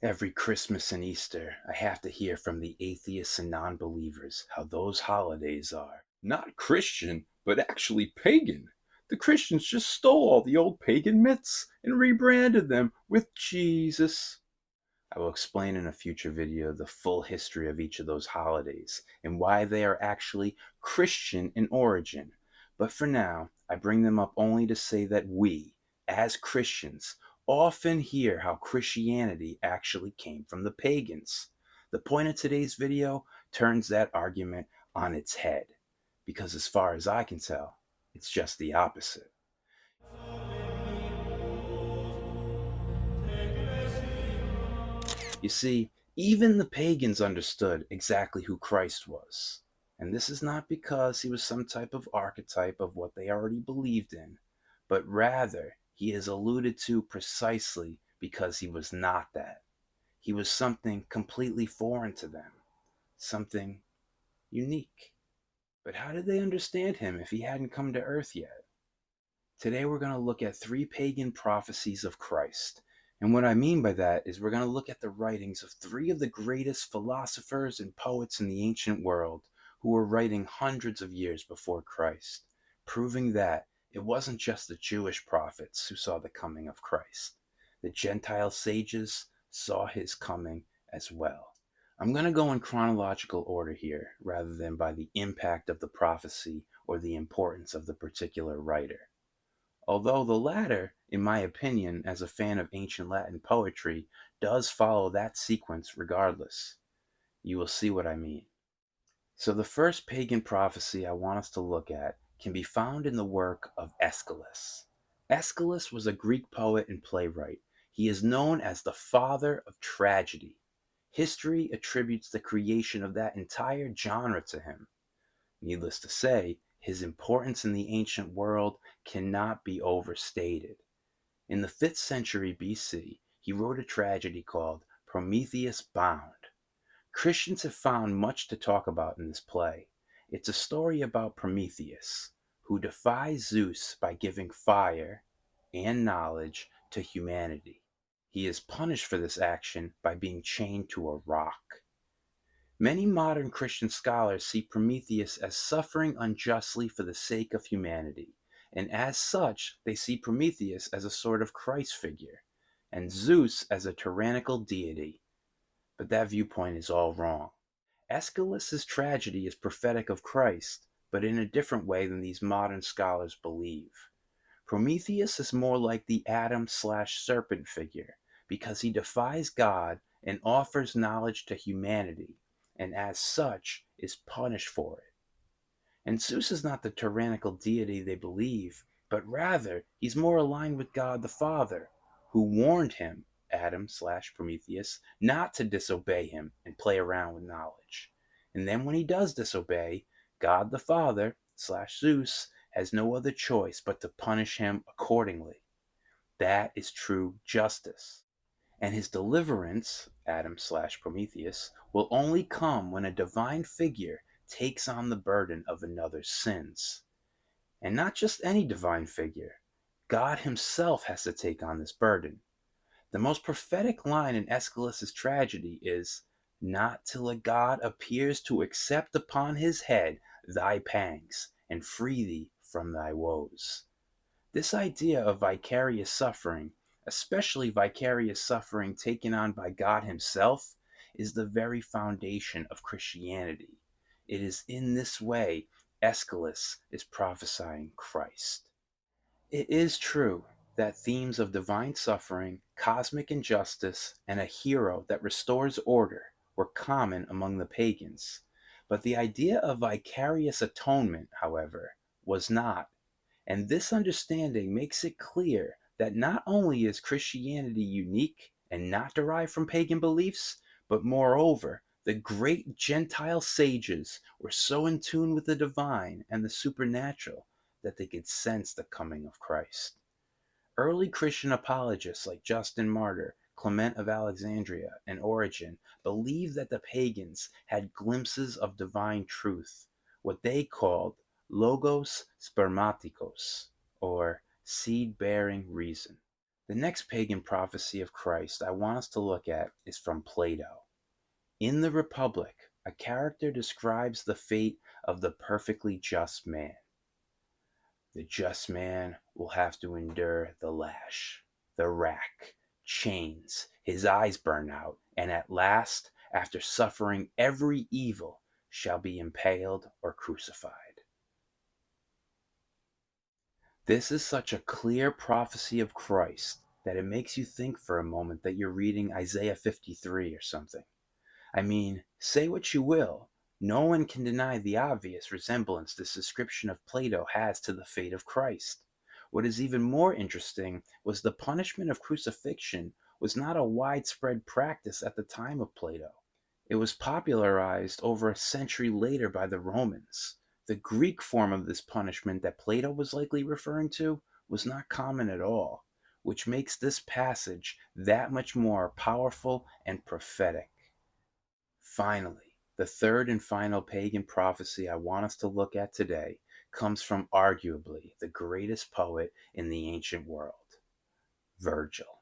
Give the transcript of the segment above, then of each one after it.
Every Christmas and Easter, I have to hear from the atheists and non-believers how those holidays are not Christian, but actually pagan. The Christians just stole all the old pagan myths and rebranded them with Jesus. I will explain in a future video the full history of each of those holidays and why they are actually Christian in origin. But for now, I bring them up only to say that we, as Christians, often hear how Christianity actually came from the pagans. The point of today's video turns that argument on its head, because as far as I can tell, it's just the opposite. You see, even the pagans understood exactly who Christ was. And this is not because he was some type of archetype of what they already believed in, but rather he is alluded to precisely because he was not that. He was something completely foreign to them, something unique. But how did they understand him if he hadn't come to earth yet? Today we're going to look at three pagan prophecies of Christ. And what I mean by that is we're going to look at the writings of three of the greatest philosophers and poets in the ancient world who were writing hundreds of years before Christ, proving that it wasn't just the Jewish prophets who saw the coming of Christ. The Gentile sages saw his coming as well. I'm going to go in chronological order here rather than by the impact of the prophecy or the importance of the particular writer. Although the latter, in my opinion, as a fan of ancient Latin poetry, does follow that sequence regardless. You will see what I mean. So the first pagan prophecy I want us to look at can be found in the work of Aeschylus. Aeschylus was a Greek poet and playwright. He is known as the father of tragedy. History attributes the creation of that entire genre to him. Needless to say, his importance in the ancient world cannot be overstated. In the 5th century BC, he wrote a tragedy called Prometheus Bound. Christians have found much to talk about in this play. It's a story about Prometheus, who defies Zeus by giving fire and knowledge to humanity. He is punished for this action by being chained to a rock. Many modern Christian scholars see Prometheus as suffering unjustly for the sake of humanity, and as such, they see Prometheus as a sort of Christ figure, and Zeus as a tyrannical deity. But that viewpoint is all wrong. Aeschylus's tragedy is prophetic of Christ, but in a different way than these modern scholars believe. Prometheus is more like the Adam/serpent figure, because he defies God and offers knowledge to humanity, and as such is punished for it. And Zeus is not the tyrannical deity they believe, but rather he's more aligned with God the Father, who warned him, Adam/Prometheus, not to disobey him and play around with knowledge. And then when he does disobey, God the Father/Zeus has no other choice but to punish him accordingly. That is true justice. And his deliverance, Adam/Prometheus, will only come when a divine figure takes on the burden of another's sins. And not just any divine figure. God himself has to take on this burden. The most prophetic line in Aeschylus' tragedy is, "Not till a god appears to accept upon his head thy pangs, and free thee from thy woes." This idea of vicarious suffering, especially vicarious suffering taken on by God himself, is the very foundation of Christianity. It is in this way Aeschylus is prophesying Christ. It is true that themes of divine suffering, cosmic injustice, and a hero that restores order were common among the pagans. But the idea of vicarious atonement, however, was not. And this understanding makes it clear that not only is Christianity unique and not derived from pagan beliefs, but moreover, the great Gentile sages were so in tune with the divine and the supernatural that they could sense the coming of Christ. Early Christian apologists like Justin Martyr, Clement of Alexandria, and Origen believed that the pagans had glimpses of divine truth, what they called logos spermatikos, or seed-bearing reason. The next pagan prophecy of Christ I want us to look at is from Plato. In the Republic, a character describes the fate of the perfectly just man. The just man will have to endure the lash, the rack, chains, his eyes burn out, and at last, after suffering every evil, shall be impaled or crucified. This is such a clear prophecy of Christ that it makes you think for a moment that you're reading Isaiah 53 or something. I mean, say what you will, no one can deny the obvious resemblance this description of Plato has to the fate of Christ. What is even more interesting was the punishment of crucifixion was not a widespread practice at the time of Plato. It was popularized over a century later by the Romans. The Greek form of this punishment that Plato was likely referring to was not common at all, which makes this passage that much more powerful and prophetic. Finally, the third and final pagan prophecy I want us to look at today comes from arguably the greatest poet in the ancient world, Virgil.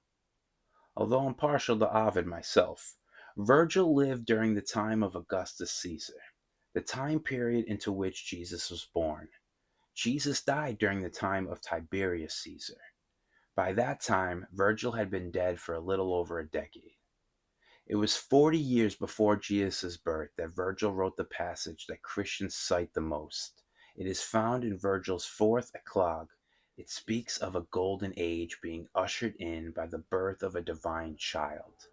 Although I'm partial to Ovid myself, Virgil lived during the time of Augustus Caesar, the time period into which Jesus was born. Jesus died during the time of Tiberius Caesar. By that time, Virgil had been dead for a little over a decade. It was 40 years before Jesus' birth that Virgil wrote the passage that Christians cite the most. It is found in Virgil's fourth Eclogue. It speaks of a golden age being ushered in by the birth of a divine child.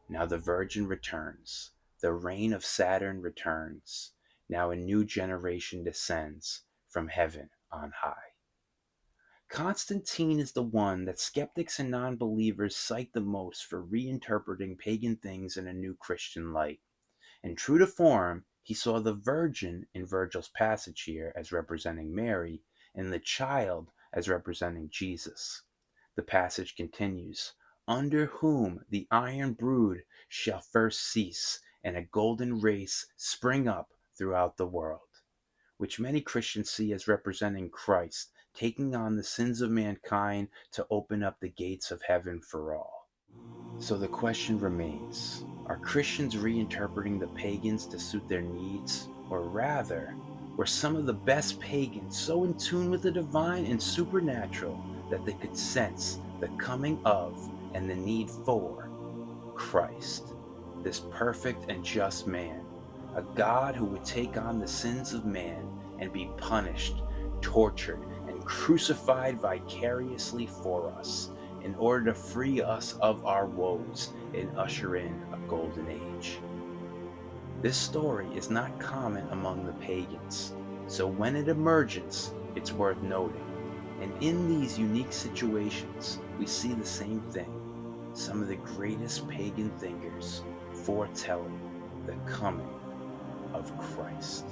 Now the Virgin returns. The reign of Saturn returns. Now a new generation descends from heaven on high. Constantine is the one that skeptics and non-believers cite the most for reinterpreting pagan things in a new Christian light. And true to form, he saw the Virgin in Virgil's passage here as representing Mary, and the child as representing Jesus. The passage continues, "Under whom the iron brood shall first cease, and a golden race spring up throughout the world," which many Christians see as representing Christ taking on the sins of mankind to open up the gates of heaven for all. So the question remains, are Christians reinterpreting the pagans to suit their needs? Or rather, were some of the best pagans so in tune with the divine and supernatural that they could sense the coming of and the need for Christ, this perfect and just man, a God who would take on the sins of man and be punished, tortured, and crucified vicariously for us in order to free us of our woes and usher in a golden age. This story is not common among the pagans, so when it emerges, it's worth noting. And in these unique situations, we see the same thing. Some of the greatest pagan thinkers foretelling the coming of Christ.